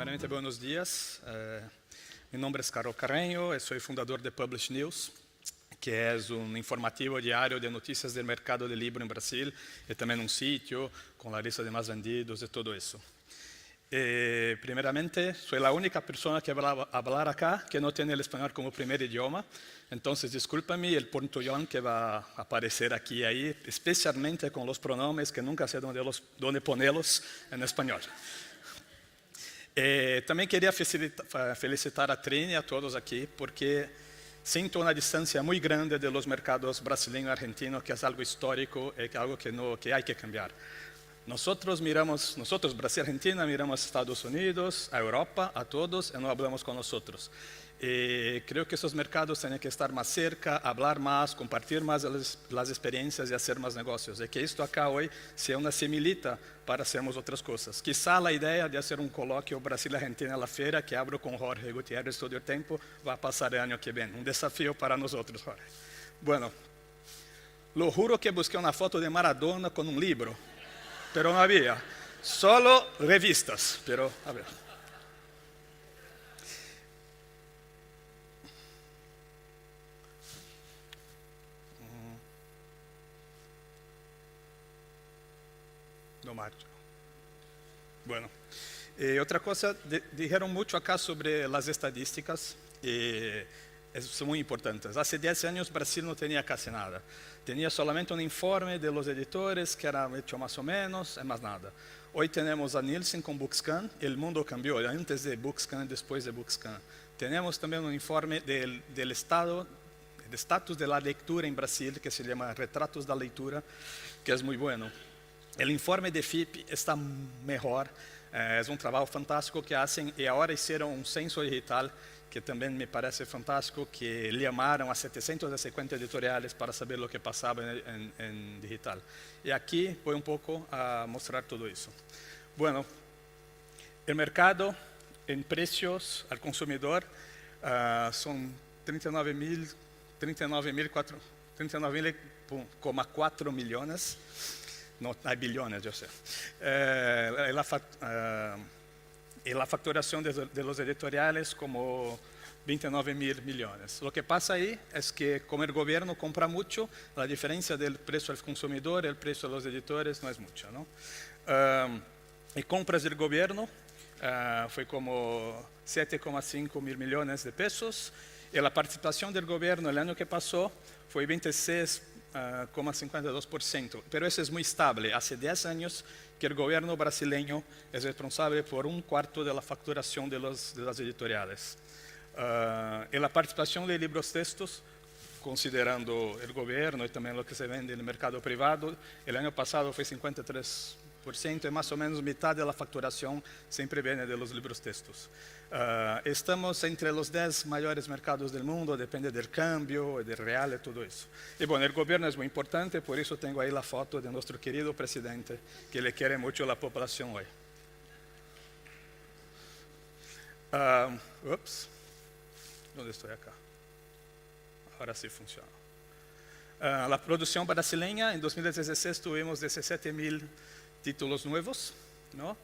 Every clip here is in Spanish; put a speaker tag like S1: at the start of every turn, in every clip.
S1: Primeramente, buenos días. Mi nombre es Carlos Carreño, soy fundador de Publish News, que es un informativo diario de noticias del mercado del libro en Brasil y también un sitio con la lista de más vendidos y todo eso. Primeramente, soy la única persona que va a hablar acá que no tiene el español como primer idioma, entonces discúlpame el portuñol que va a aparecer aquí y ahí, especialmente con los pronombres que nunca sé dónde ponerlos en español. Também queria felicitar a Trini e a todos aqui, porque sinto uma distância muito grande dos mercados brasileiro e argentino, que é algo histórico e algo que há que cambiar. Nós Brasil e Argentina, miramos a Estados Unidos, a Europa, a todos, e não falamos com nós. Creo que esses mercados têm que estar mais cerca, falar mais, compartilhar mais as experiências e fazer mais negócios. E que isto acá hoje seja uma semilita para fazermos outras coisas. Quizá a ideia de fazer colóquio Brasil e Argentina na feira, que abro com Jorge Gutiérrez todo o tempo, vai passar o ano que vem. Desafio para nós, Jorge. Bueno, lo juro que busquei uma foto de Maradona com livro, pero não havia. Solo revistas, pero a ver. No marcho. Bueno, outra coisa, dijeron muito acá sobre as estadísticas, são muito importantes. Há 10 anos Brasil não tinha quase nada. Tinha solamente um informe de los editores, que era hecho mais ou menos, e mais nada. Hoje temos a Nielsen com Bookscan, o mundo cambiou, antes de Bookscan, depois de Bookscan. Temos também um informe del estado, de status de la lectura em Brasil, que se chama Retratos da Leitura, que é muito bueno. O informe de FIP está melhor, é um trabalho fantástico que fazem, e agora fizeram um censo digital, que também me parece fantástico, que chamaram a 750 editoriais para saber o que passava em digital. E aqui vou um pouco a mostrar tudo isso. Bueno, o mercado em preços ao consumidor são 39,4 milhões. No hay billones, yo sé. La facturación de los editoriales como 29 mil millones. Lo que pasa ahí es que como el gobierno compra mucho, la diferencia del precio al consumidor y el precio de los editores no es mucha, ¿no? Y compras del gobierno fue como 7,5 mil millones de pesos, y la participación del gobierno el año que pasó fue 26,52%, pero eso es muy estable. Hace 10 años que el gobierno brasileño es responsable por un cuarto de la facturación de las editoriales. Y la participación de libros textos, considerando el gobierno y también lo que se vende en el mercado privado, el año pasado fue 53%, y más o menos mitad de la facturación siempre viene de los libros textos. Estamos entre los 10 maiores mercados del mundo, depende del cambio, del real y todo eso. Y bueno, el gobierno es muy importante, por eso tengo ahí la foto de nuestro querido presidente, que le quiere mucho la población hoy. ¿Dónde estoy acá? Ahora sí funciona. La producción brasileña, en 2016 tuvimos 17.000 títulos nuevos, ¿no?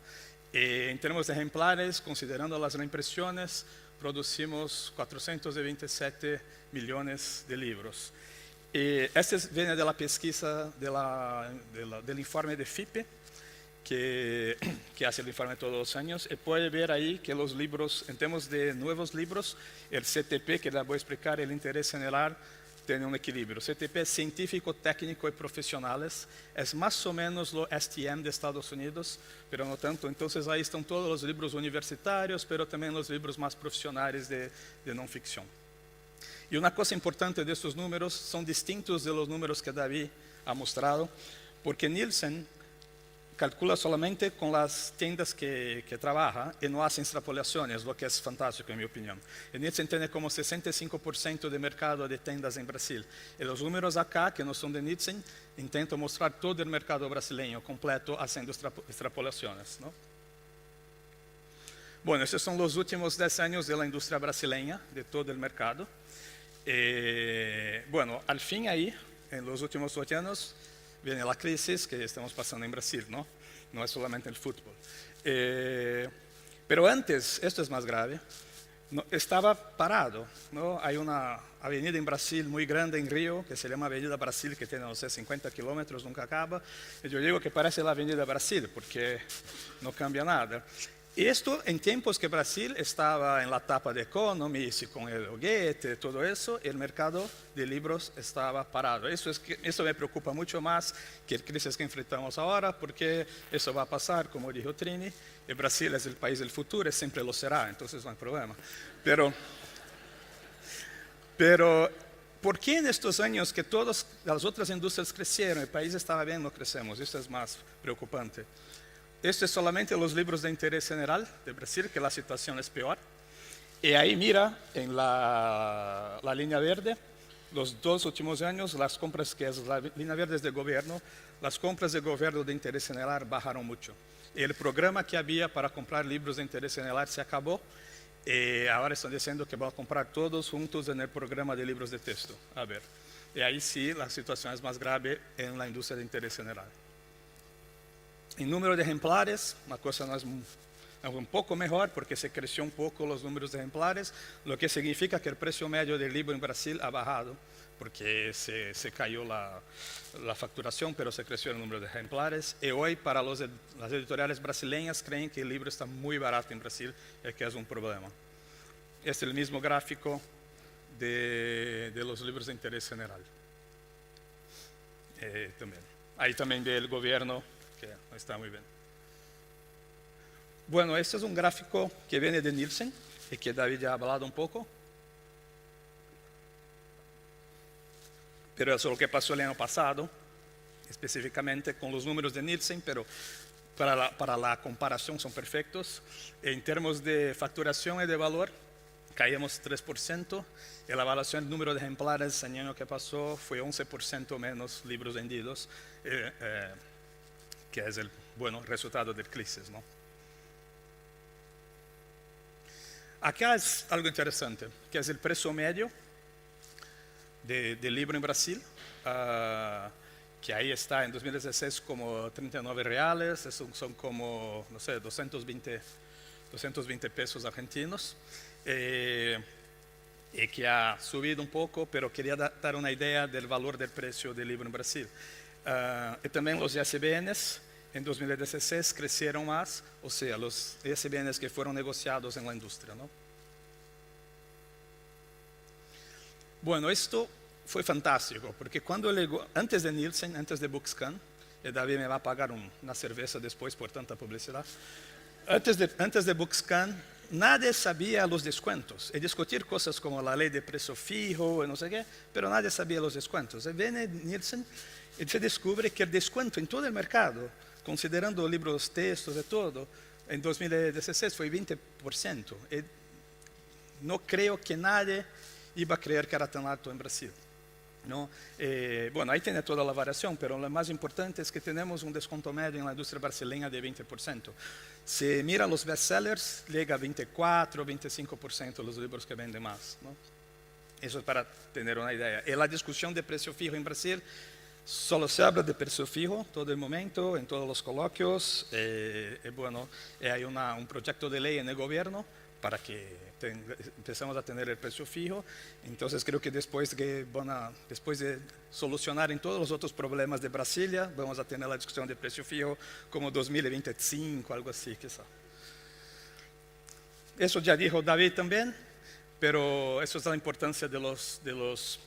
S1: En términos de ejemplares, considerando las reimpresiones, producimos 427 millones de libros. Este viene de la pesquisa del informe de FIPE, que hace el informe todos los años, y puede ver ahí que los libros, en términos de nuevos libros, el CTP, que les voy a explicar, el interés general, tiene un equilibrio. CTP es científico, técnico y profesionales, es más o menos lo STM de Estados Unidos, pero no tanto. Entonces ahí están todos los libros universitarios, pero también los libros más profesionales de no ficción. Y una cosa importante de estos números, son distintos de los números que David ha mostrado, porque Nielsen calcula solamente con las tiendas que trabaja y no hace extrapolaciones, lo que es fantástico en mi opinión. El Nielsen tiene como 65% de mercado de tiendas en Brasil. Y los números acá, que no son de Nielsen, intento mostrar todo el mercado brasileño completo haciendo extrapolaciones, ¿no? Bueno, estos son los últimos 10 años de la industria brasileña, de todo el mercado. Bueno, al fin ahí, en los últimos 8 años, viene la crisis que estamos pasando en Brasil, ¿no? No es solamente el fútbol. Pero antes, esto es más grave, estaba parado, ¿no? Hay una avenida en Brasil muy grande en Río, que se llama Avenida Brasil, que tiene, no sé, 50 kilómetros, nunca acaba. Y yo digo que parece la Avenida Brasil, porque no cambia nada. Y esto en tiempos que Brasil estaba en la tapa de Economist, con el Goethe, todo eso, el mercado de libros estaba parado. Eso me preocupa mucho más que el crisis que enfrentamos ahora, porque eso va a pasar, como dijo Trini, y Brasil es el país del futuro y siempre lo será, entonces no hay problema. Pero ¿por qué en estos años que todas las otras industrias crecieron, el país estaba bien, no crecemos? Eso es más preocupante. Esto es solamente los libros de interés general de Brasil, que la situación es peor. Y ahí mira, en la línea verde, los 2 últimos años, las compras, que es la línea verde es de gobierno, las compras de gobierno de interés general bajaron mucho. El programa que había para comprar libros de interés general se acabó. Ahora están diciendo que van a comprar todos juntos en el programa de libros de texto. A ver, y ahí sí la situación es más grave en la industria de interés general. En número de ejemplares, la cosa no es un poco mejor porque se creció un poco los números de ejemplares, lo que significa que el precio medio del libro en Brasil ha bajado porque se cayó la facturación, pero se creció el número de ejemplares. Y hoy para las editoriales brasileñas creen que el libro está muy barato en Brasil y que es un problema. Es el mismo gráfico de los libros de interés general. Ahí también ve el gobierno, que está muy bien. Bueno, este es un gráfico que viene de Nielsen y que David ya ha hablado un poco. Pero eso es lo que pasó el año pasado, específicamente con los números de Nielsen, pero para la comparación son perfectos. En términos de facturación y de valor, caímos 3%, y la evaluación del número de ejemplares el año que pasó fue 11% menos libros vendidos, que es el resultado del crisis, ¿no? Acá es algo interesante, que es el precio medio del libro en Brasil, que ahí está en 2016 como 39 reales, son como, no sé, 220 pesos argentinos, y que ha subido un poco, pero quería dar una idea del valor del precio del libro en Brasil. Y también los ISBNs en 2016 crecieron más, o sea, los ISBNs que fueron negociados en la industria, ¿no? Bueno, esto fue fantástico, porque antes de Nielsen, antes de Bookscan, y David me va a pagar una cerveza después por tanta publicidad, antes de Bookscan, nadie sabía los descuentos, y discutir cosas como la ley de precio fijo, y no sé qué, pero nadie sabía los descuentos. Y viene Nielsen y se descubre que el descuento en todo el mercado, considerando libros, textos y todo, en 2016 fue 20%. Y no creo que nadie iba a creer que era tan alto en Brasil, ¿no? Bueno, ahí tiene toda la variación, pero lo más importante es que tenemos un descuento medio en la industria brasileña de 20%. Si mira los bestsellers, llega a 24, 25% los libros que venden más, ¿no? Eso es para tener una idea. Y la discusión de precio fijo en Brasil, solo se habla de precio fijo todo el momento, en todos los coloquios. Bueno, hay un proyecto de ley en el gobierno para que empezamos a tener el precio fijo. Entonces creo que después de solucionar en todos los otros problemas de Brasilia, vamos a tener la discusión de precio fijo como 2025, algo así quizá. Eso ya dijo David también, pero eso es la importancia de los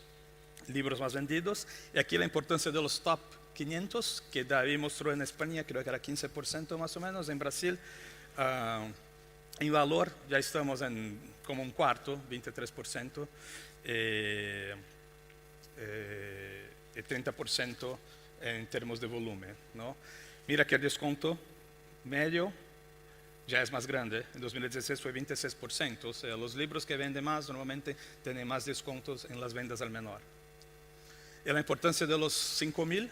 S1: libros más vendidos. Y aquí la importancia de los top 500, que David mostró en España, creo que era 15% más o menos, en Brasil. En valor ya estamos en como un cuarto, 23%, y 30% en términos de volumen, ¿no? Mira que el descuento medio ya es más grande. En 2016 fue 26%, o sea, los libros que venden más normalmente tienen más descuentos en las ventas al menor. Y la importancia de los 5.000,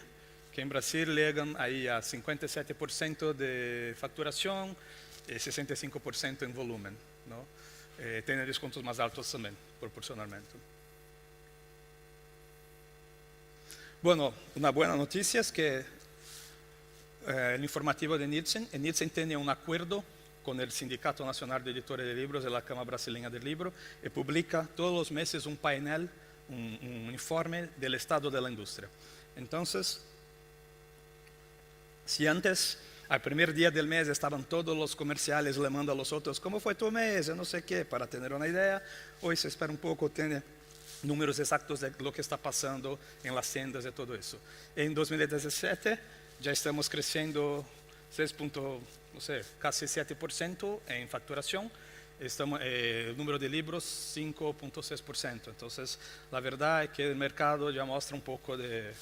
S1: que en Brasil llegan ahí a 57% de facturación, 65% en volumen, ¿no? Tiene descuentos más altos también, proporcionalmente. Bueno, una buena noticia es que el informativo de Nielsen tiene un acuerdo con el Sindicato Nacional de Editores de Libros de la Cámara Brasileña del Libro y publica todos los meses un panel, un informe del estado de la industria. Entonces, si antes, al primer día del mes, estaban todos los comerciales llamando a los otros, ¿cómo fue tu mes? Yo no sé qué, para tener una idea. Hoy se espera un poco, tiene números exactos de lo que está pasando en las tiendas y todo eso. En 2017 ya estamos creciendo 6, no sé, casi 7% en facturación. El número de libros 5.6%. Entonces, la verdad es que el mercado ya muestra un poco de,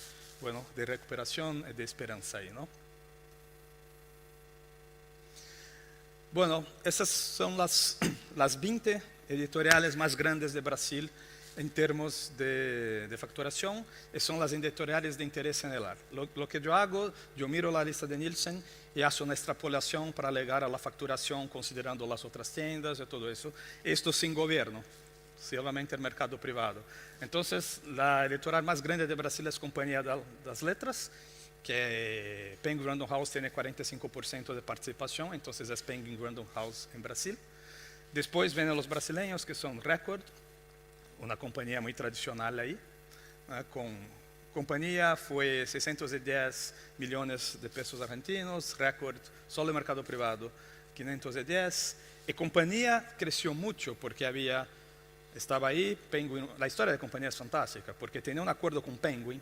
S1: bueno, de recuperación y de esperanza ahí, ¿no? Bueno, esas son las 20 editoriales más grandes de Brasil en términos de facturación, y son las editoriales de interés general. Lo que yo hago, yo miro la lista de Nielsen y hago una extrapolación para llegar a la facturación considerando las otras tiendas y todo eso. Esto sin gobierno, solamente el mercado privado. Entonces, la editorial más grande de Brasil es Companhia das Letras, que Penguin Random House tiene 45% de participación, entonces es Penguin Random House en Brasil. Después vienen los brasileños, que son Record, una compañía muy tradicional ahí. Con compañía fue 610 millones de pesos argentinos, Record, solo el mercado privado, 510. Y compañía creció mucho porque estaba ahí, Penguin, la historia de compañía es fantástica, porque tenía un acuerdo con Penguin.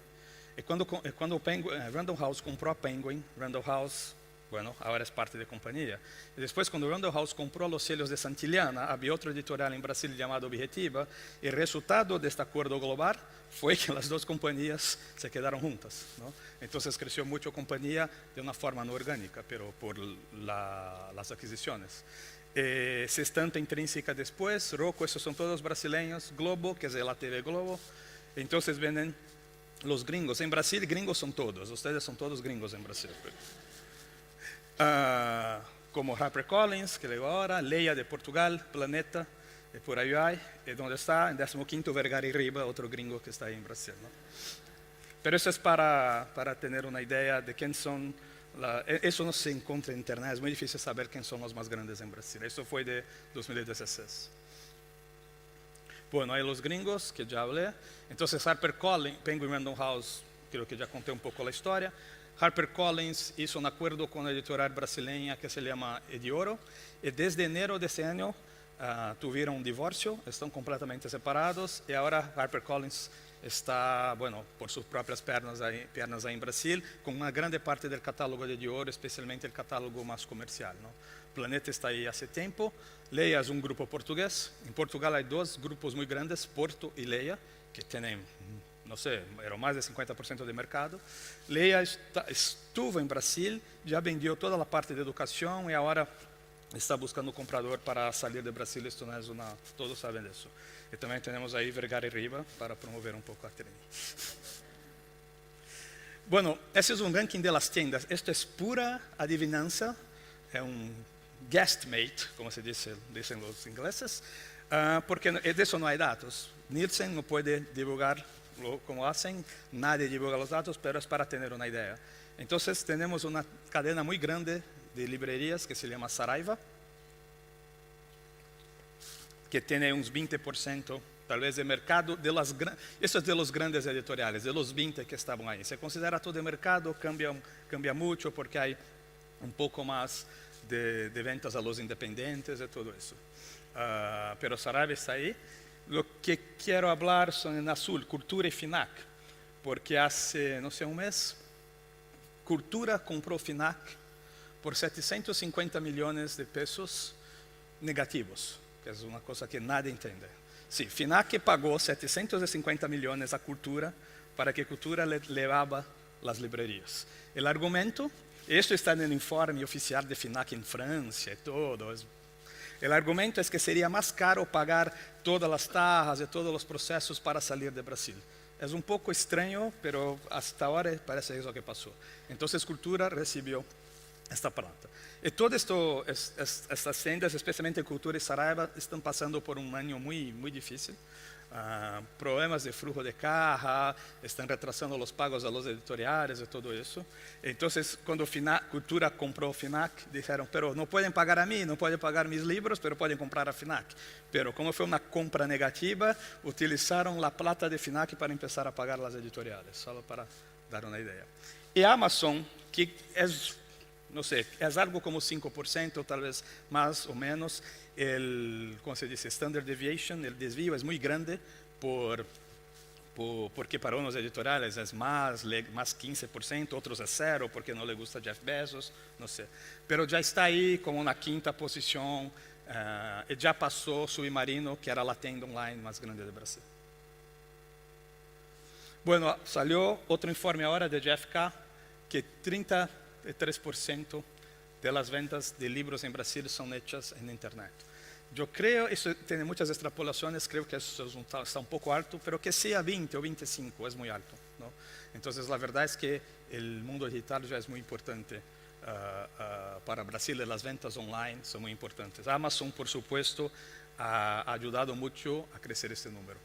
S1: Y cuando Random House compró a Penguin, Random House, bueno, ahora es parte de compañía. Y después, cuando Random House compró los sellos de Santillana, había otro editorial en Brasil llamado Objetiva, y el resultado de este acuerdo global fue que las dos compañías se quedaron juntas, ¿no? Entonces creció mucho compañía de una forma no orgánica, pero por las adquisiciones. Sextanta Intrínseca después, Rocco, esos son todos brasileños, Globo, que es de la TV Globo. Entonces vienen los gringos. En Brasil, gringos son todos. Ustedes son todos gringos en Brasil. Como HarperCollins, que llegó ahora, Leia de Portugal, Planeta, por ahí hay, donde está, en 15º Vergara y Riba, otro gringo que está ahí en Brasil, ¿no? Pero eso es para tener una idea de quién son. Eso no se encuentra en internet, es muy difícil saber quién son los más grandes en Brasil. Eso fue de 2016. Bueno, hay los gringos, que ya hablé. Entonces, HarperCollins, Penguin Random House, creo que ya conté un poco la historia. HarperCollins hizo un acuerdo con la editorial brasileña que se llama Edioro. Y desde enero de ese año tuvieron un divorcio, están completamente separados. Y ahora HarperCollins está, bueno, por sus propias piernas ahí en Brasil, con una grande parte del catálogo de Edioro, especialmente el catálogo más comercial, ¿no? Planeta está ahí hace tiempo. Leia es un grupo portugués. En Portugal hay dos grupos muy grandes, Porto y Leia, que tienen, no sé, pero más del 50% de mercado. Leia estuvo en Brasil, ya vendió toda la parte de educación y ahora está buscando un comprador para salir de Brasil. Esto no es todos saben de eso. Y también tenemos ahí Vergara y Riba para promover un poco a Treni. Bueno, ese es un ranking de las tiendas. Esto es pura adivinanza, es un guesstimate, como se dicen los ingleses, porque de eso no hay datos. Nielsen no puede divulgar como hacen, nadie divulga los datos, pero es para tener una idea. Entonces tenemos una cadena muy grande de librerías que se llama Saraiva, que tiene un 20% tal vez de mercado, esto es de los grandes editoriales, de los 20 que estaban ahí. Se considera todo el mercado, cambia mucho porque hay un poco más de ventas a los independientes y todo eso. Pero Saraiva está ahí. Lo que quiero hablar son en azul, Cultura y FINAC, porque hace, no sé, un mes, Cultura compró FINAC por 750 millones de pesos negativos, que es una cosa que nadie entiende. Sí, FINAC pagó 750 millones a Cultura para que Cultura le llevaba las librerías. El argumento, esto está en el informe oficial de FINAC en Francia y todo. El argumento es que sería más caro pagar todas las tajas y todos los procesos para salir de Brasil. Es un poco extraño, pero hasta ahora parece eso que pasó. Entonces Cultura recibió esta plata. Y todo esto, estas tiendas, especialmente Cultura y Saraiva, están pasando por un año muy, muy difícil. problemas de flujo de caja, están retrasando los pagos a los editoriales y todo eso. Entonces, cuando Cultura compró FINAC, dijeron, pero no pueden pagar a mí, no pueden pagar mis libros, pero pueden comprar a FINAC. Pero como fue una compra negativa, utilizaron la plata de FINAC para empezar a pagar las editoriales, solo para dar una idea. Y Amazon, que es, no sé, es algo como 5%, tal vez más o menos, ¿cómo se dice? Standard deviation, el desvío es muy grande porque para unos editoriales es más 15%, otros es 0 porque no le gusta Jeff Bezos, no sé. Pero ya está ahí como una quinta posición, y ya pasó Submarino, que era la tienda online más grande de Brasil. Bueno, salió otro informe ahora de GfK, que 33% de las ventas de libros en Brasil son hechas en Internet. Yo creo, eso tiene muchas extrapolaciones, creo que eso está un poco alto, pero que sea 20 o 25 es muy alto, ¿no? Entonces, la verdad es que el mundo digital ya es muy importante para Brasil, y las ventas online son muy importantes. Amazon, por supuesto, ha ayudado mucho a crecer este número.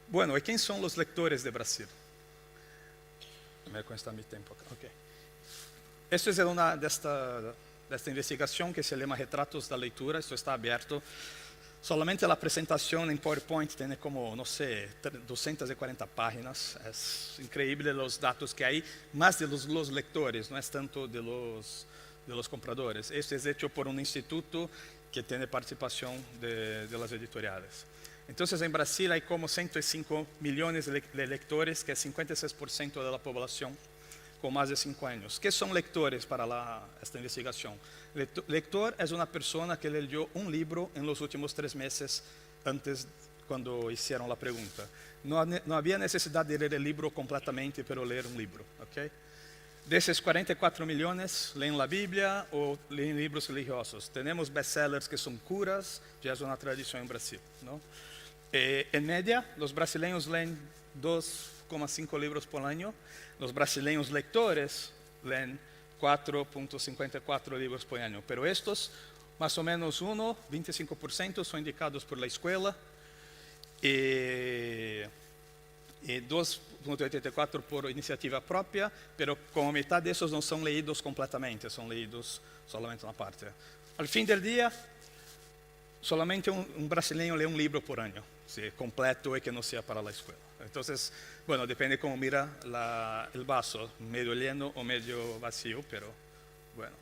S1: Bueno, ¿y quién son los lectores de Brasil? Me cuesta mi tiempo acá. Okay. Esto es de esta investigación que se llama Retratos da Leitura. Esto está abierto. Solamente la presentación en PowerPoint tiene como, no sé, 240 páginas. Es increíble los datos que hay, más de los lectores, no es tanto de los compradores. Esto es hecho por un instituto que tiene participación de las editoriales. Entonces, en Brasil hay como 105 millones de lectores, que es 56% de la población con más de 5 años. ¿Qué son lectores para esta investigación? Lector es una persona que leyó un libro en los últimos 3 meses antes, cuando hicieron la pregunta. No había necesidad de leer el libro completamente, pero leer un libro. ¿Okay? De esos 44 millones leen la Biblia o leen libros religiosos. Tenemos bestsellers que son curas, ya es una tradición en Brasil, ¿no? En media, los brasileños leen 2,5 libros por año. Los brasileños lectores leen 4,54 libros por año. Pero estos, más o menos 25% son indicados por la escuela y 2,84 por iniciativa propia, pero como mitad de esos no son leídos completamente, son leídos solamente una parte. Al fin del día, solamente un brasileño lee un libro por año, ¿sí? Completo y que no sea para la escuela. Entonces, bueno, depende cómo mira el vaso, medio lleno o medio vacío, pero bueno.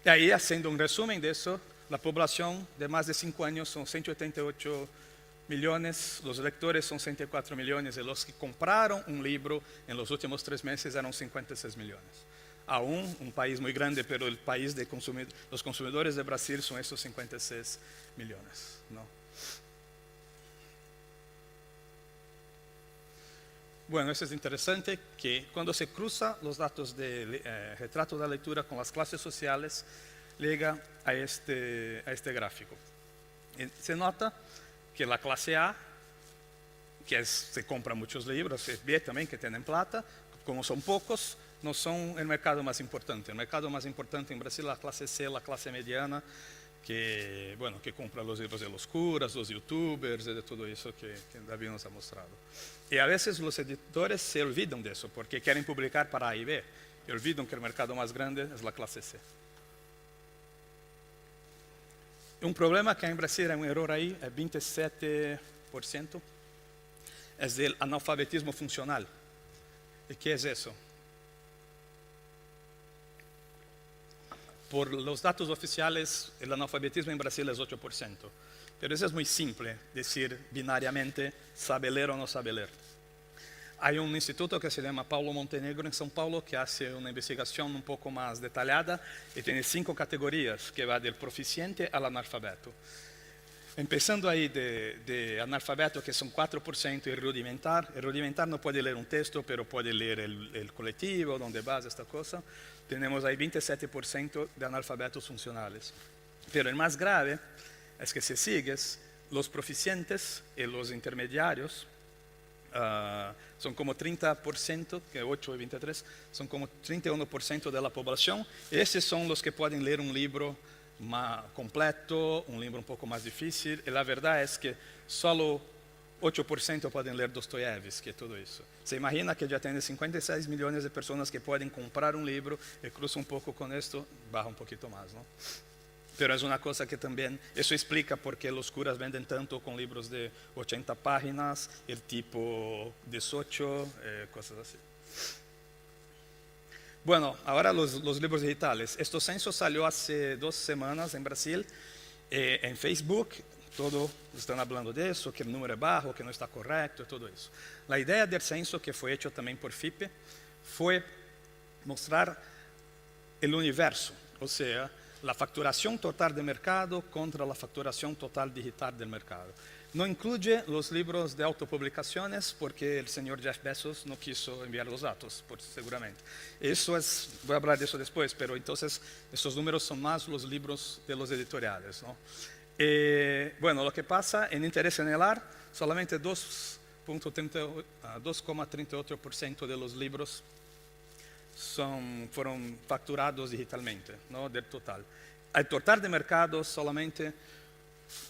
S1: Y ahí, haciendo un resumen de eso, la población de más de 5 años son 188 millones, los lectores son 64 millones, y los que compraron un libro en los últimos 3 meses eran 56 millones. Aún un país muy grande, pero el país de los consumidores de Brasil son esos 56 millones, ¿no? Bueno, eso es interesante, que cuando se cruza los datos de retrato de lectura con las clases sociales, llega a este gráfico. Se nota que la clase A, se compra muchos libros, es B también, que tienen plata, como son pocos, no son el mercado más importante. El mercado más importante en Brasil es la clase C, la clase mediana, que compra los libros de los curas, los youtubers, de todo eso que David nos ha mostrado. Y a veces los editores se olvidan de eso, porque quieren publicar para A y B, y olvidan que el mercado más grande es la clase C. Un problema que hay en Brasil, hay un error ahí, es 27%, es del analfabetismo funcional. ¿Y qué es eso? Por los datos oficiales, el analfabetismo en Brasil es 8%. Pero eso es muy simple, decir binariamente, sabe leer o no sabe leer. Hay un instituto que se llama Paulo Montenegro en São Paulo, que hace una investigación un poco más detallada y tiene 5 categorías, que va del proficiente al analfabeto. Empezando ahí de analfabeto, que son 4%, y rudimentar. El rudimentar no puede leer un texto, pero puede leer el colectivo, donde vas, esta cosa. Tenemos ahí 27% de analfabetos funcionales. Pero el más grave es que si sigues, los proficientes y los intermediarios son como 30%, que 8 y 23, son como 31% de la población. Estos son los que pueden leer un libro más completo, un libro un poco más difícil, y la verdad es que solo 8% pueden leer Dostoiévski, todo eso. Se imagina que ya tiene 56 millones de personas que pueden comprar un libro, y cruza un poco con esto, baja un poquito más, ¿no? Pero es una cosa que también, eso explica por qué los curas venden tanto con libros de 80 páginas, el tipo 18, cosas así. Bueno, ahora los libros digitales. Este censo salió hace 2 semanas en Brasil, en Facebook. Todos están hablando de eso, que el número es bajo, que no está correcto, todo eso. La idea del censo, que fue hecho también por FIPE, fue mostrar el universo, o sea, la facturación total de mercado contra la facturación total digital del mercado. No incluye los libros de autopublicaciones porque el señor Jeff Bezos no quiso enviar los datos, seguramente. Eso es, voy a hablar de eso después, pero entonces estos números son más los libros de los editoriales, ¿no? Bueno, lo que pasa en interés general, solamente 2,38% de los libros fueron facturados digitalmente, ¿no? Del total. El total de mercado solamente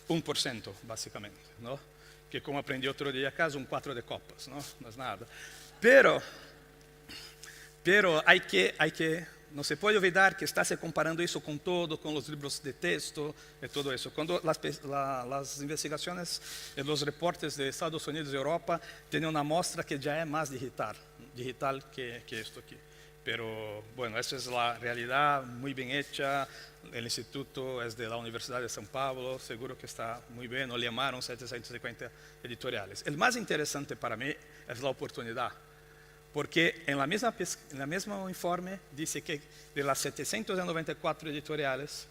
S1: 1%, básicamente, ¿no? Que como aprendí otro día acá, es un 4 de copas, ¿no? No es nada. Pero no se puede olvidar que está se comparando eso con todo, con los libros de texto y todo eso. Cuando las investigaciones, los reportes de Estados Unidos y Europa tienen una muestra que ya es más digital que esto aquí. Pero bueno, esa es la realidad muy bien hecha. El instituto es de la Universidad de São Paulo, seguro que está muy bien. Nos llamaron 750 editoriales. El más interesante para mí es la oportunidad. Porque en la misma informe dice que de las 794 editoriales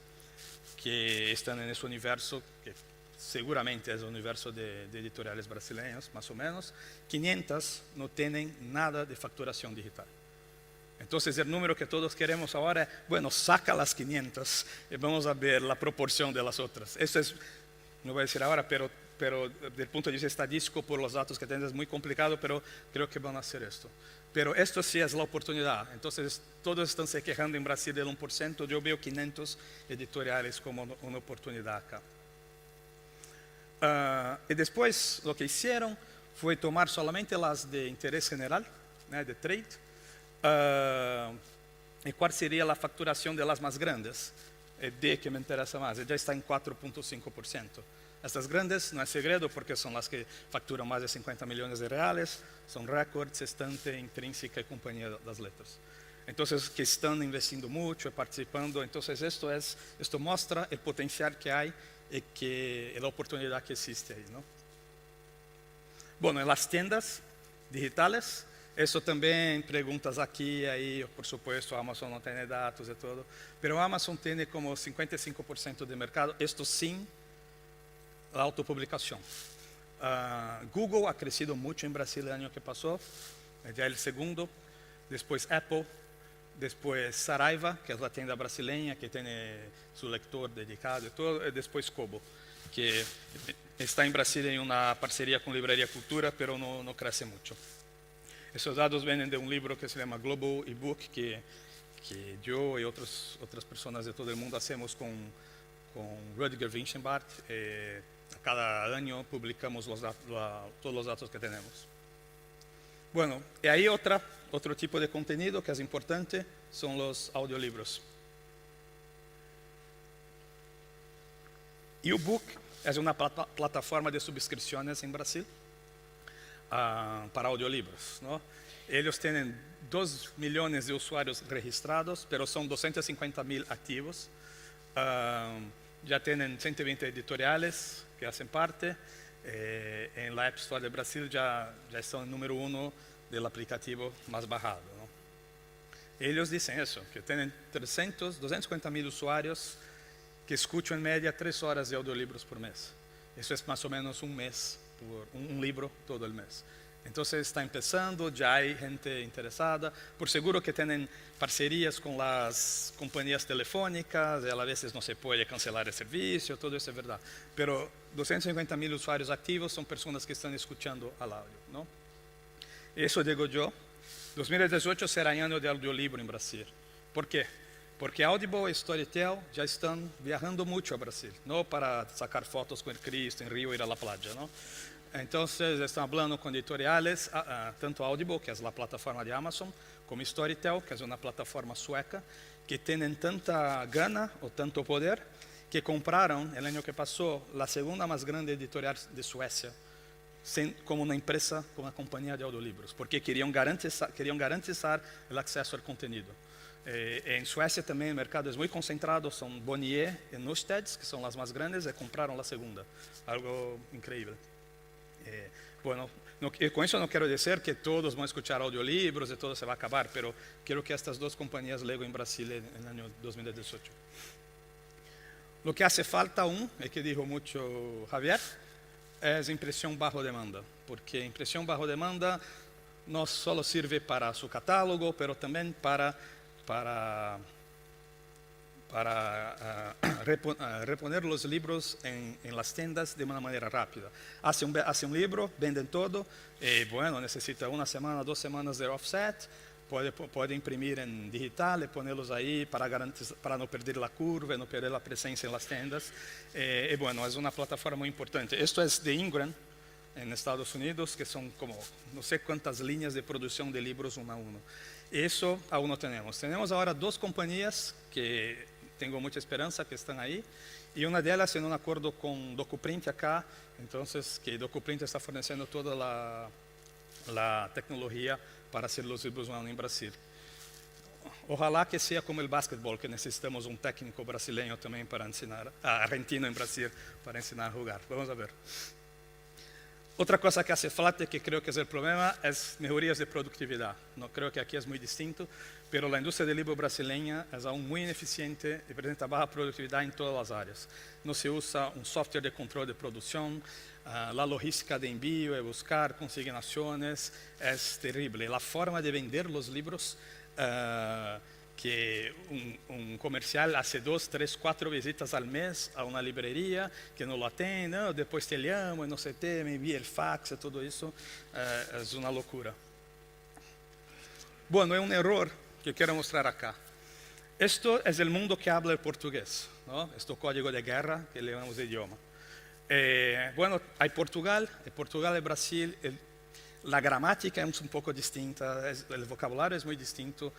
S1: que están en ese universo, que seguramente es el universo de editoriales brasileños, más o menos, 500 no tienen nada de facturación digital. Entonces el número que todos queremos ahora es, bueno, saca las 500 y vamos a ver la proporción de las otras. Eso es, no voy a decir ahora, pero desde el punto de vista estadístico, por los datos que tienen, es muy complicado, pero creo que van a hacer esto. Pero esto sí es la oportunidad. Entonces, todos están se quejando en Brasil del 1%. Yo veo 500 editoriales como una oportunidad acá. Y después, lo que hicieron fue tomar solamente las de interés general, ¿no? De trade. ¿Y cuál sería la facturación de las más grandes? De que me interesa más. Ya está en 4,5%. Estas grandes no es segredo porque son las que facturan más de 50 millones de reales, son Record, Estante, Intrínseca y Compañía de las Letras. Entonces, que están investiendo mucho, participando. Entonces, esto muestra el potencial que hay y la oportunidad que existe ahí, ¿no? Bueno, en las tiendas digitales, eso también preguntas aquí y ahí, por supuesto, Amazon no tiene datos y todo, pero Amazon tiene como 55% de mercado, esto sin la autopublicación. Google ha crecido mucho en Brasil el año que pasó, ya el segundo, después Apple, después Saraiva, que es la tienda brasileña que tiene su lector dedicado y todo, y después Kobo, que está en Brasil en una parcería con Librería Cultura, pero no crece mucho. Esos datos vienen de un libro que se llama Global eBook, que yo y otras personas de todo el mundo hacemos con Rüdiger Winchenbach. Cada año publicamos todos los datos que tenemos. Bueno, y ahí otro tipo de contenido que es importante son los audiolibros. eBook es una plataforma de suscripciones en Brasil para audiolibros, ¿no? Ellos tienen 2 millones de usuarios registrados, pero son 250,000 activos. Ya tienen 120 editoriales que hacen parte. En la App Store de Brasil ya están en número 1 del aplicativo más bajado, ¿no? Ellos dicen eso, que tienen 250,000 usuarios que escuchan en media 3 horas de audiolibros por mes. Eso es más o menos un mes, un libro todo el mes. Entonces está empezando, ya hay gente interesada. Por seguro que tienen parcerías con las compañías telefónicas, y a veces no se puede cancelar el servicio, todo eso es verdad. Pero 250,000 usuarios activos son personas que están escuchando al audio, ¿no? Eso digo yo. 2018 será año de audiolibro en Brasil. ¿Por qué? Porque Audible y Storytel ya están viajando mucho a Brasil, no para sacar fotos con el Cristo en Río, ir a la playa, ¿no? Entonces están hablando con editoriales, tanto Audible, que es la plataforma de Amazon, como Storytel, que es una plataforma sueca, que tienen tanta gana o tanto poder que compraron el año que pasó la segunda más grande editorial de Suecia, como una empresa, como una compañía de audiolibros, porque querían garantizar el acceso al contenido. En Suecia también el mercado es muy concentrado, son Bonnier y Norstedts, que son las más grandes, y compraron la segunda, algo increíble. Bueno, con eso no quiero decir que todos van a escuchar audiolibros y todo se va a acabar, pero quiero que estas dos compañías lleguen en Brasil en el año 2018. Lo que hace falta aún, y que dijo mucho Javier, es impresión bajo demanda, porque impresión bajo demanda no solo sirve para su catálogo, pero también para reponer los libros en las tiendas de una manera rápida. Hace un libro, venden todo, bueno, necesita una semana, 2 semanas de offset, puede imprimir en digital y ponerlos ahí para no perder la curva, no perder la presencia en las tiendas. Y bueno, es una plataforma muy importante. Esto es de Ingram, en Estados Unidos, que son como no sé cuántas líneas de producción de libros uno a uno. Eso aún no tenemos. Tenemos ahora 2 compañías que tengo mucha esperanza que están ahí, y una de ellas en un acuerdo con DocuPrint acá, entonces que DocuPrint está forneciendo toda la tecnología para hacer los libros en Brasil. Ojalá que sea como el básquetbol, que necesitamos un técnico brasileño también para enseñar, argentino en Brasil, para enseñar a jugar. Vamos a ver. Otra cosa que hace falta, que creo que es el problema, es mejorías de productividad. No creo que aquí es muy distinto, pero la industria del libro brasileña es aún muy ineficiente y presenta baja productividad en todas las áreas. No se usa un software de control de producción, la logística de envío y buscar consignaciones es terrible. La forma de vender los libros, que un comercial hace 2, 3, 4 visitas al mes a una librería, que no lo atiende, después te llamo, no sé qué, me envía el fax, todo eso, es una locura. Bueno, hay un error que quiero mostrar acá. Esto es el mundo que habla el portugués, ¿no? Este código de guerra que le llamamos de idioma. Bueno, hay Portugal y Brasil. La gramática es un poco distinta, el vocabulario es muy distinto,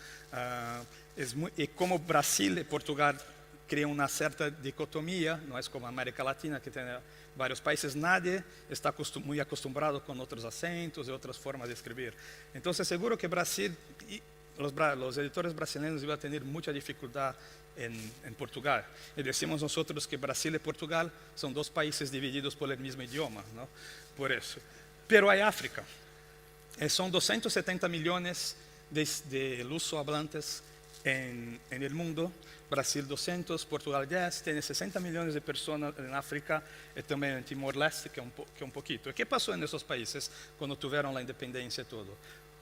S1: y como Brasil y Portugal crean una cierta dicotomía, no es como América Latina, que tiene varios países, nadie está muy acostumbrado con otros acentos y otras formas de escribir. Entonces seguro que Brasil, los editores brasileños iban a tener mucha dificultad en Portugal. Y decimos nosotros que Brasil y Portugal son 2 países divididos por el mismo idioma, ¿no? Por eso. Pero hay África. Son 270 millones de lusohablantes en el mundo, Brasil 200, Portugal 10, tiene 60 millones de personas en África y también en Timor-Leste, que un poquito. ¿Qué pasó en esos países cuando tuvieron la independencia y todo?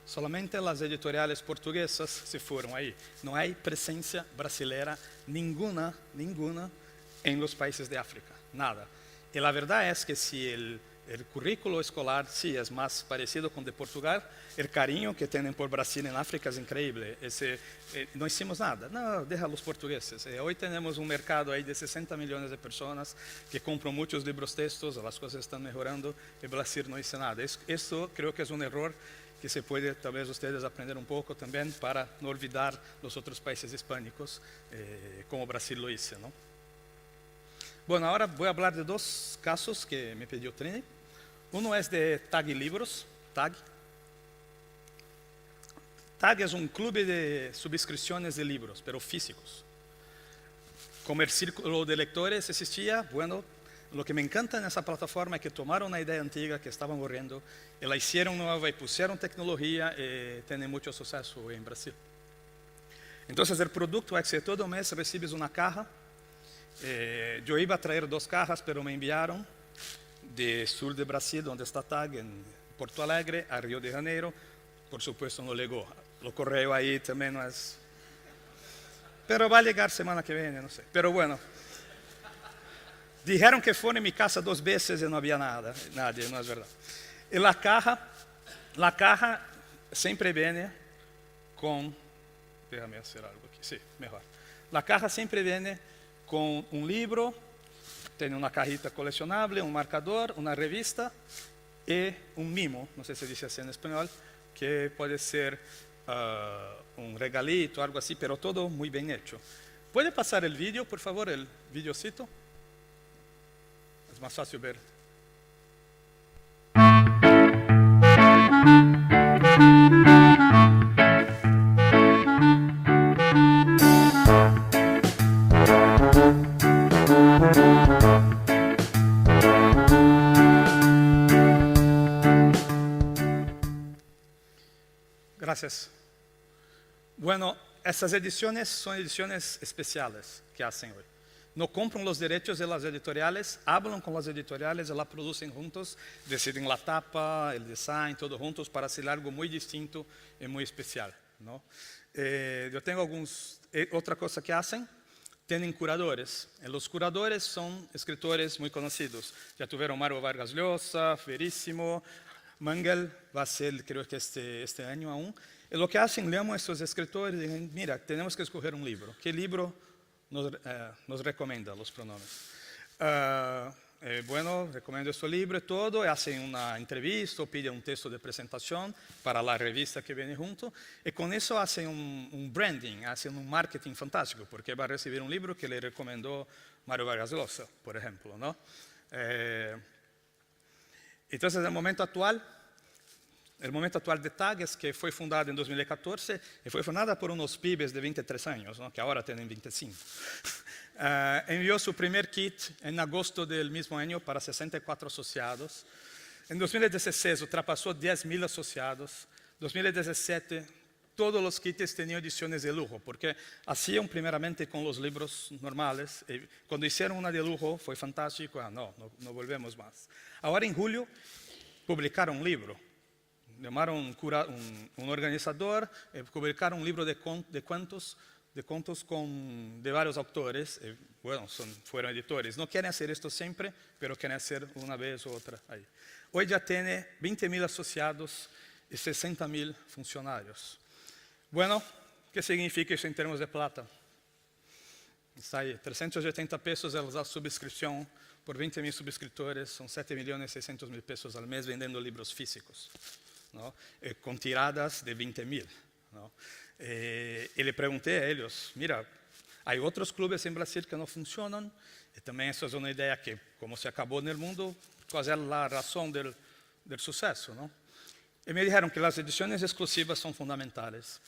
S1: Solamente las editoriales portuguesas se fueron ahí. No hay presencia brasilera ninguna en los países de África, nada. Y la verdad es que si el currículo escolar sí es más parecido con de Portugal, el cariño que tienen por Brasil en África es increíble. No hicimos nada, no, deja a los portugueses. Hoy tenemos un mercado ahí de 60 millones de personas que compran muchos libros textos, las cosas están mejorando y Brasil no hizo nada. Esto creo que es un error que se puede tal vez ustedes aprender un poco también para no olvidar los otros países hispánicos como Brasil lo hizo, ¿no? Bueno, ahora voy a hablar de 2 casos que me pidió Trini. Uno es de TAG Libros. TAG es un club de suscripciones de libros, pero físicos. Como el círculo de lectores existía, bueno, lo que me encanta en esa plataforma es que tomaron una idea antigua que estaba muriendo y la hicieron nueva y pusieron tecnología y tiene mucho suceso en Brasil. Entonces el producto es que todo mes recibes una caja. Yo iba a traer 2 cajas, pero me enviaron de sur de Brasil, donde está TAG, en Porto Alegre, a Río de Janeiro. Por supuesto no llegó. Lo correo ahí también no es... Pero va a llegar semana que viene, no sé. Pero bueno. Dijeron que fueron en mi casa 2 veces y no había nadie, no es verdad. Y la caja siempre viene con... Déjame hacer algo aquí, sí, mejor. La caja siempre viene con un libro, tiene una cajita coleccionable, un marcador, una revista y un mimo, no sé si se dice así en español, que puede ser un regalito, algo así, pero todo muy bien hecho. ¿Puede pasar el vídeo, por favor, el videocito? Es más fácil ver. Gracias. Bueno, estas ediciones son ediciones especiales que hacen hoy. No compran los derechos de las editoriales, hablan con las editoriales y la producen juntos, deciden la tapa, el design, todo juntos para hacer algo muy distinto y muy especial, ¿no? Yo tengo otra cosa que hacen, tienen curadores. Los curadores son escritores muy conocidos. Ya tuvieron Mario Vargas Llosa, Veríssimo, Mangel va a ser, creo que este año aún. Y lo que hacen, llaman a estos escritores y dicen, mira, tenemos que escoger un libro. ¿Qué libro nos recomienda los pronombres? Bueno, recomiendo este libro y todo, hacen una entrevista o piden un texto de presentación para la revista que viene junto, y con eso hacen un branding, hacen un marketing fantástico, porque va a recibir un libro que le recomendó Mario Vargas Llosa, por ejemplo, ¿no? Entonces, el momento actual de TAG es que fue fundada en 2014 y fue fundada por unos pibes de 23 años, ¿no? Que ahora tienen 25. Envió su primer kit en agosto del mismo año para 64 asociados. En 2016 ultrapasó 10.000 asociados. En 2017 todos los kits tenían ediciones de lujo, porque hacían primeramente con los libros normales. Y cuando hicieron una de lujo fue fantástico. No volvemos más. Ahora en julio publicaron un libro. Llamaron un organizador, publicaron un libro de cuentos de varios autores. Bueno, fueron editores. No quieren hacer esto siempre, pero quieren hacer una vez u otra ahí. Hoy ya tiene 20.000 asociados y 60.000 funcionarios. Bueno, ¿qué significa eso en términos de plata? Está ahí, 380 pesos es la suscripción por 20.000 suscriptores, son 7.600.000 pesos al mes vendiendo libros físicos, ¿no? Con tiradas de 20.000, ¿no? Y le pregunté a ellos, mira, hay otros clubes en Brasil que no funcionan, y también eso es una idea que, como se acabó en el mundo, ¿cuál es la razón del suceso, ¿no? Y me dijeron que las ediciones exclusivas son fundamentales.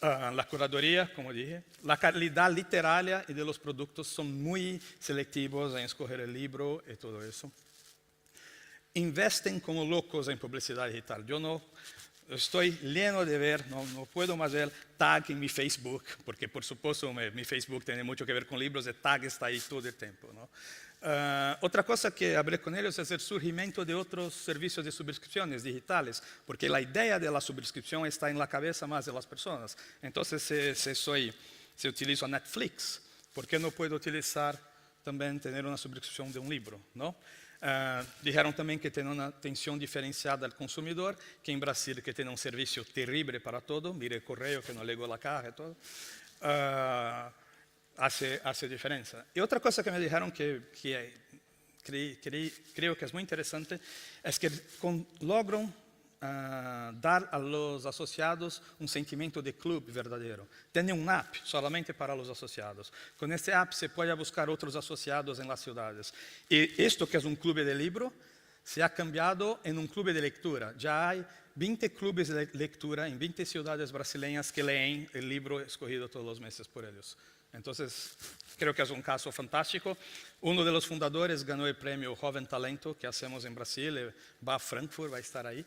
S1: La curaduría, como dije, la calidad literaria y de los productos son muy selectivos en escoger el libro y todo eso. Investen como locos en publicidad digital. Yo no estoy lleno de ver, no puedo más ver tag en mi Facebook, porque por supuesto mi Facebook tiene mucho que ver con libros, el tag está ahí todo el tiempo, ¿no? Otra cosa que hablé con ellos es el surgimiento de otros servicios de suscripciones digitales, porque la idea de la suscripción está en la cabeza más de las personas. Entonces, si utilizo Netflix, ¿por qué no puedo utilizar también tener una suscripción de un libro, ¿no? Dijeron también que tienen una atención diferenciada al consumidor, que en Brasil que tiene un servicio terrible para todo, mire el correo que no llegó la caja y todo. Hace diferencia. Y otra cosa que me dijeron que creo que es muy interesante es que logran dar a los asociados un sentimiento de club verdadero. Tienen una app solamente para los asociados. Con este app se puede buscar otros asociados en las ciudades. Y esto que es un club de libro se ha cambiado en un club de lectura. Ya hay 20 clubes de lectura en 20 ciudades brasileñas que leen el libro escogido todos los meses por ellos. Entonces, creo que es un caso fantástico. Uno de los fundadores ganó el premio Joven Talento que hacemos en Brasil, va a Frankfurt, va a estar ahí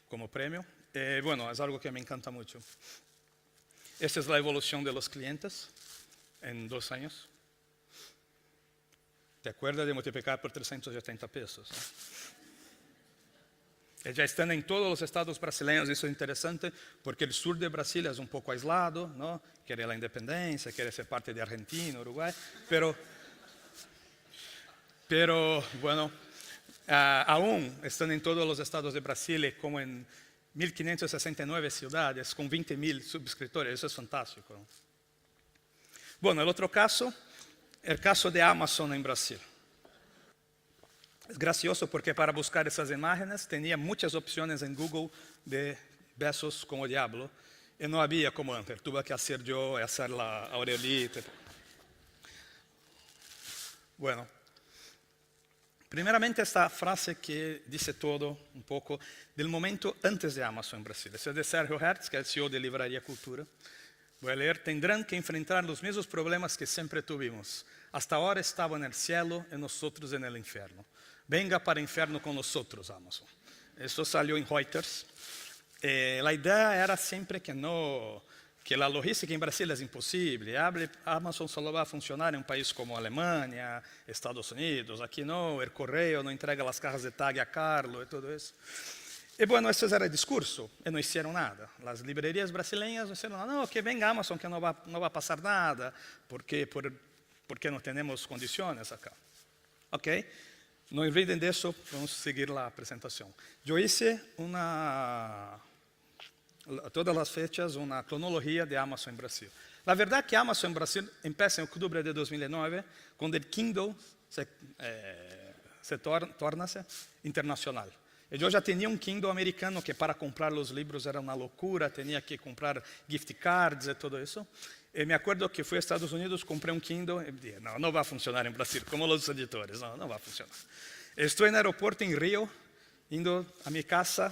S1: como premio. Bueno, es algo que me encanta mucho. Esta es la evolución de los clientes en 2 años. ¿Te acuerdas de multiplicar por 380 pesos? Ya están en todos los estados brasileños, eso es interesante, porque el sur de Brasil es un poco aislado, ¿no? Quiere la independencia, quiere ser parte de Argentina, Uruguay, pero bueno, aún están en todos los estados de Brasil, como en 1.569 ciudades, con 20.000 suscriptores, eso es fantástico, ¿no? Bueno, el otro caso, el caso de Amazon en Brasil. Es gracioso porque para buscar esas imágenes tenía muchas opciones en Google de besos como diablo y no había como antes. Tuve que hacer yo, hacer la Aurelita. Bueno, primeramente esta frase que dice todo un poco del momento antes de Amazon en Brasil. Es de Sergio Hertz, que es el CEO de Livraria Cultura. Voy a leer: tendrán que enfrentar los mismos problemas que siempre tuvimos. Hasta ahora estaba en el cielo y nosotros en el infierno. Venga para el infierno con nosotros, Amazon. Eso salió en Reuters. La idea era siempre que la logística en Brasil es imposible. Amazon solo va a funcionar en un país como Alemania, Estados Unidos. Aquí no, el correo no entrega las cajas de tag a Carlos y todo eso. Y bueno, ese era el discurso, y no hicieron nada. Las librerías brasileñas dijeron: no, que venga Amazon, que no va a pasar nada, porque no tenemos condiciones acá. Ok, no olviden de eso, vamos a seguir la presentación. Yo hice todas las fechas, una cronología de Amazon en Brasil. La verdad que Amazon en Brasil empieza en octubre de 2009, cuando el Kindle se torna internacional. Yo ya tenía un Kindle americano que para comprar los libros era una locura, tenía que comprar gift cards y todo eso. Y me acuerdo que fui a Estados Unidos, compré un Kindle y dije: no va a funcionar en Brasil, como los editores, no va a funcionar. Estoy en el aeropuerto en Río, indo a mi casa,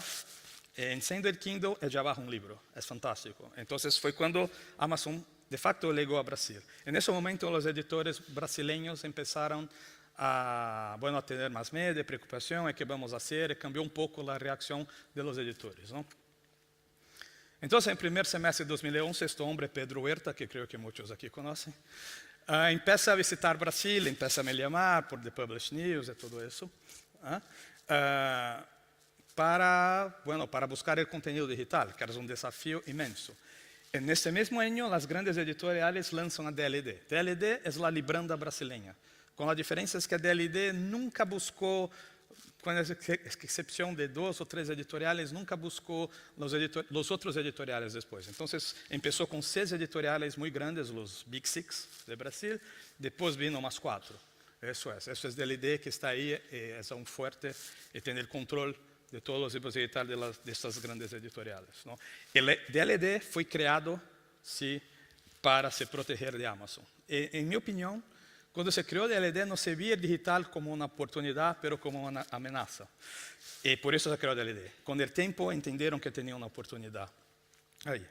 S1: enciendo el Kindle y ya bajo un libro. Es fantástico. Entonces fue cuando Amazon de facto llegó a Brasil. En ese momento los editores brasileños empezaron a tener más miedo, preocupación, ¿qué vamos a hacer? Y cambió un poco la reacción de los editores, ¿no? Entonces, en el primer semestre de 2011, este hombre, Pedro Huerta, que creo que muchos aquí conocen, empieza a visitar Brasil, empieza a me llamar por The Publish News y todo eso, para buscar el contenido digital, que era un desafío inmenso. En este mismo año, las grandes editoriales lanzan a DLD. DLD es la libranda brasileña. Con la diferencia es que DLD nunca buscó, con excepción de 2 o 3 editoriales, nunca buscó los otros editoriales después. Entonces empezó con 6 editoriales muy grandes, los Big Six de Brasil, después vino más 4. Eso es DLD que está ahí, es aún fuerte y tiene el control de todos los libros digitales de estas grandes editoriales, ¿no? El DLD fue creado para se proteger de Amazon. En mi opinión, cuando se creó DLD no se veía el digital como una oportunidad, pero como una amenaza. Y por eso se creó DLD. Con el tiempo entendieron que tenía una oportunidad. Ahí.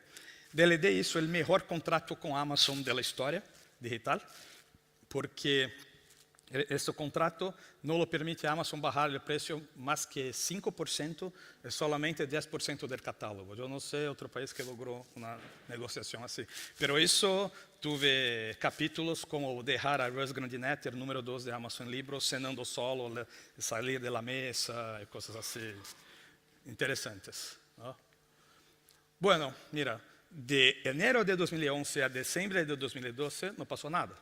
S1: DLD hizo el mejor contrato con Amazon de la historia digital, porque este contrato no lo permite a Amazon bajar el precio más que 5%, es solamente 10% del catálogo. Yo no sé otro país que logró una negociación así. Pero eso tuve capítulos como dejar a Russ Grandinetti, el número 2 de Amazon Libros, cenando solo, salir de la mesa y cosas así interesantes, ¿no? Bueno, mira, de enero de 2011 a diciembre de 2012 no pasó nada.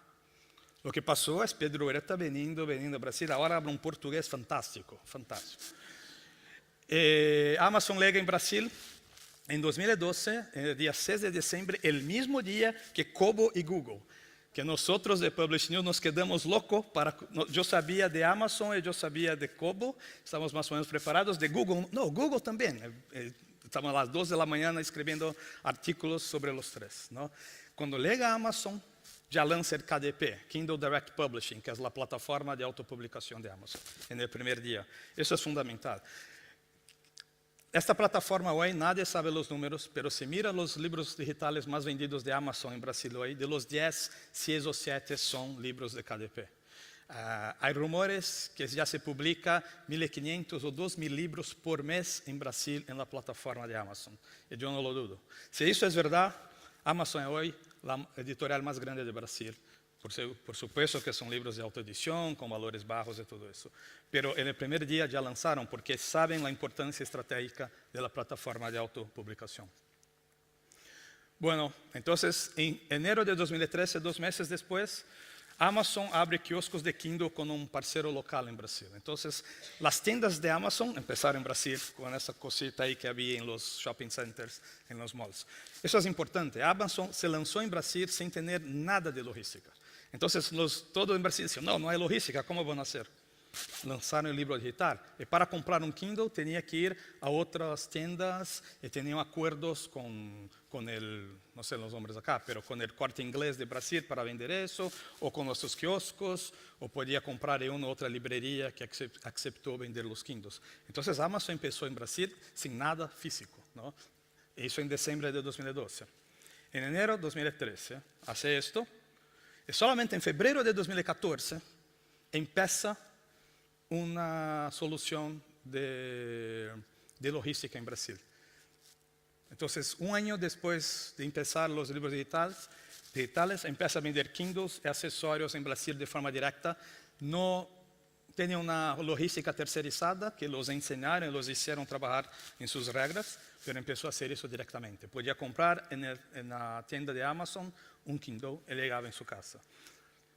S1: Lo que pasó es Pedro Huerta venindo a Brasil, ahora habla un portugués fantástico, fantástico. Amazon llega en Brasil en 2012, el día 6 de diciembre, el mismo día que Kobo y Google, que nosotros de Publish News nos quedamos locos. Yo sabía de Amazon y yo sabía de Kobo, estamos más o menos preparados. De Google, no, Google también. Estamos a las 2 de la mañana escribiendo artículos sobre los 3, ¿no? Cuando llega Amazon, ya lanza el KDP, Kindle Direct Publishing, que es la plataforma de autopublicación de Amazon, en el primer día. Eso es fundamental. Esta plataforma hoy, nadie sabe los números, pero si mira los libros digitales más vendidos de Amazon en Brasil hoy, de los 10, 6 o 7 son libros de KDP. Hay rumores que ya se publica 1.500 o 2.000 libros por mes en Brasil en la plataforma de Amazon. Y yo no lo dudo. Si eso es verdad, Amazon es hoy la editorial más grande de Brasil. Por supuesto que son libros de autoedición, con valores bajos y todo eso. Pero en el primer día ya lanzaron porque saben la importancia estratégica de la plataforma de autopublicación. Bueno, entonces en enero de 2013, 2 meses después, Amazon abre quioscos de Kindle con un parcero local en Brasil. Entonces, las tiendas de Amazon empezaron en Brasil con esa cosita ahí que había en los shopping centers, en los malls. Eso es importante. Amazon se lanzó en Brasil sin tener nada de logística. Entonces, todos en Brasil decían, no hay logística, ¿cómo van a hacer? Lanzaron el libro digital. Y para comprar un Kindle tenía que ir a otras tiendas y tenían acuerdos con el, no sé los nombres acá, pero con el Corte Inglés de Brasil para vender eso, o con nuestros kioscos, o podía comprar en una u otra librería que aceptó vender los Kindles. Entonces Amazon empezó en Brasil sin nada físico, ¿no? Eso en diciembre de 2012. En enero de 2013 hace esto, y solamente en febrero de 2014 empieza una solución de logística en Brasil. Entonces, un año después de empezar los libros digitales empieza a vender Kindles y accesorios en Brasil de forma directa. No tenía una logística tercerizada que los enseñaron, los hicieron trabajar en sus reglas, pero empezó a hacer eso directamente. Podía comprar en la tienda de Amazon un Kindle y llegaba en su casa.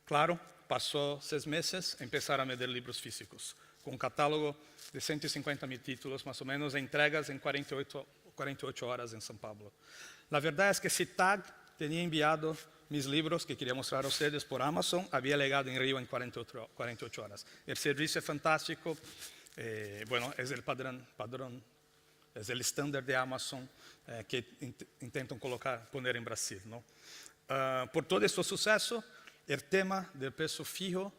S1: Claro, pasó 6 meses, empezaron a vender libros físicos, con un catálogo de 150.000 títulos, más o menos, entregas en 48 horas en São Paulo. La verdad es que CITAG tenía enviado mis libros que quería mostrar a ustedes por Amazon, había llegado en Río en 48 horas. El servicio es fantástico, bueno, es el padrón, es el estándar de Amazon que intentan poner en Brasil, ¿no? Por todo este suceso, el tema del precio fijo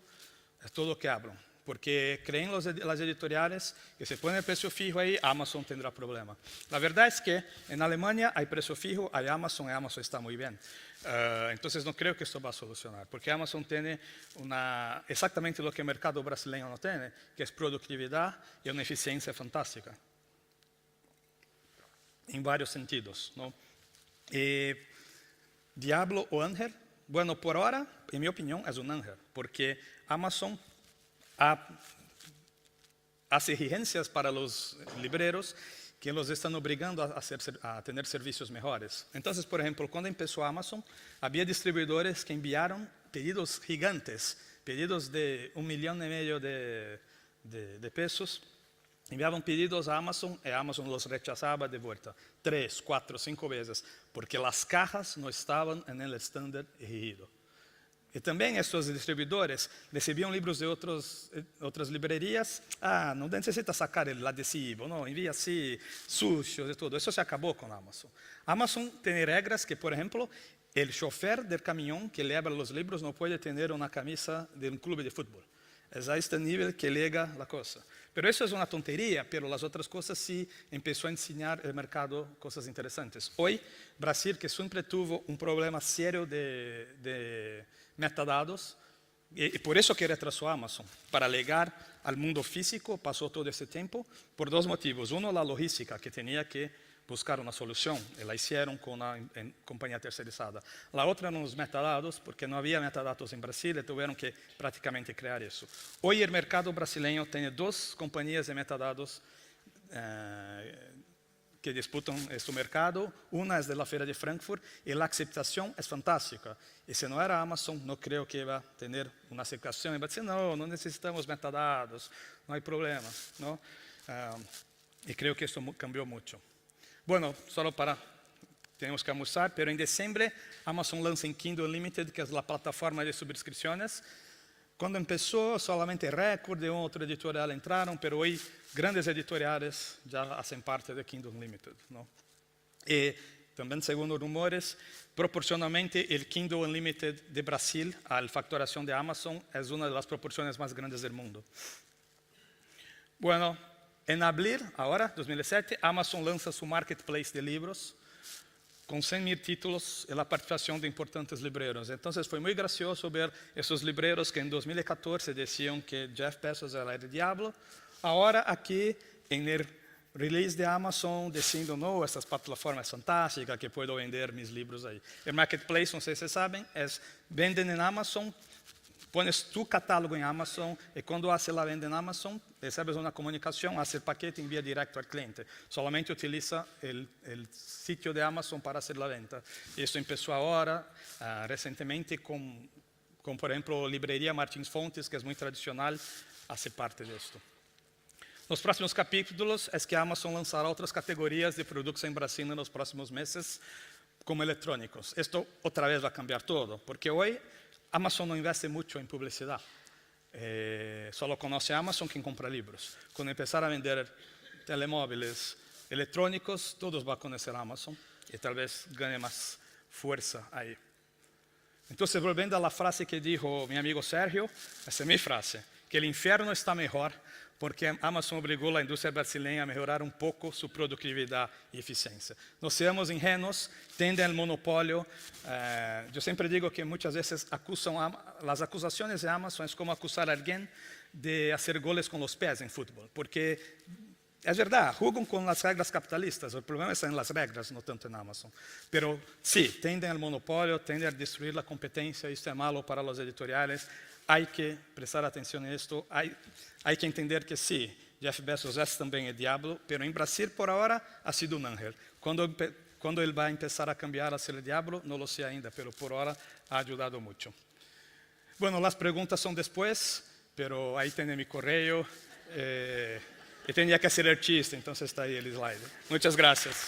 S1: es todo lo que hablo, porque creen las editoriales que si ponen el precio fijo ahí, Amazon tendrá problema. La verdad es que en Alemania hay precio fijo, hay Amazon y Amazon está muy bien. Entonces no creo que esto va a solucionar, porque Amazon tiene exactamente lo que el mercado brasileño no tiene, que es productividad y una eficiencia fantástica, en varios sentidos, ¿no? Diablo o ángel. Bueno, por ahora, en mi opinión, es un ángel, porque Amazon hace exigencias para los libreros que los están obligando a tener servicios mejores. Entonces, por ejemplo, cuando empezó Amazon, había distribuidores que enviaron pedidos gigantes, pedidos de 1,5 millones de pesos, enviaban pedidos a Amazon y Amazon los rechazaba de vuelta 3, 4, 5 veces, porque las cajas no estaban en el estándar exigido. Y también estos distribuidores recibían libros de otras librerías. No necesita sacar el adhesivo, no, envía así, sucios y todo. Eso se acabó con Amazon. Amazon tiene reglas que, por ejemplo, el chofer del camión que lleva los libros no puede tener una camisa de un club de fútbol. Es a este nivel que llega la cosa. Pero eso es una tontería, pero las otras cosas sí empezó a enseñar el mercado cosas interesantes. Hoy, Brasil, que siempre tuvo un problema serio de metadatos, y por eso que retrasó Amazon. Para llegar al mundo físico pasó todo ese tiempo por 2 motivos. Uno, la logística, que tenía que buscar una solución, y la hicieron con una compañía tercerizada. La otra eran los metadatos, porque no había metadatos en Brasil y tuvieron que prácticamente crear eso. Hoy el mercado brasileño tiene 2 compañías de metadatos que disputan este mercado. Una es de la Feria de Frankfurt y la aceptación es fantástica. Y si no era Amazon, no creo que iba a tener una aceptación. Iba a decir, no necesitamos metadatos, no hay problema, ¿no? Y creo que esto cambió mucho. Bueno, solo tenemos que almorzar, pero en diciembre Amazon lanza en Kindle Unlimited, que es la plataforma de suscripciones. Cuando empezó, solamente Record y otro editorial entraron, pero hoy grandes editoriales ya hacen parte de Kindle Unlimited, ¿no? Y también, según los rumores, proporcionalmente el Kindle Unlimited de Brasil a la facturación de Amazon es una de las proporciones más grandes del mundo. Bueno, en abril, ahora, 2007, Amazon lanza su marketplace de libros con 100.000 títulos y la participación de importantes libreros. Entonces fue muy gracioso ver esos libreros que en 2014 decían que Jeff Bezos era el diablo. Ahora aquí en el release de Amazon diciendo, no, esta plataforma es fantástica, que puedo vender mis libros ahí. El marketplace, no sé si saben, es venden en Amazon, pones tu catálogo en Amazon y cuando hace la venta en Amazon, recibes una comunicación, hace el paquete y envía directo al cliente. Solamente utiliza el sitio de Amazon para hacer la venta. Y esto empezó ahora, recientemente, con como por ejemplo Librería Martins Fontes, que es muy tradicional, hace parte de esto. Nos próximos capítulos es que Amazon lanzará otras categorías de productos en Brasil en los próximos meses, como electrónicos. Esto otra vez va a cambiar todo, porque hoy Amazon no investe mucho en publicidad. Solo conoce Amazon quien compra libros. Cuando empezar a vender telemóviles electrónicos, todos van a conocer Amazon y tal vez gane más fuerza ahí. Entonces, volviendo a la frase que dijo mi amigo Sergio, esa es mi frase, que el infierno está mejor porque Amazon obligó a la industria brasileña a mejorar un poco su productividad y eficiencia. No seamos ingenuos, tienden al monopolio. Yo siempre digo que muchas veces las acusaciones de Amazon es como acusar a alguien de hacer goles con los pies en fútbol, porque es verdad, juegan con las reglas capitalistas, el problema está en las reglas, no tanto en Amazon. Pero sí, tienden al monopolio, tienden a destruir la competencia, esto es malo para los editoriales. Hay que prestar atención a esto, hay que entender que sí, Jeff Bezos es también el diablo, pero en Brasil por ahora ha sido un ángel. Cuando él va a empezar a cambiar a ser el diablo, no lo sé ainda, pero por ahora ha ayudado mucho. Bueno, las preguntas son después, pero ahí tiene mi correo. Y tenía que hacer el chiste, entonces está ahí el slide. Muchas gracias.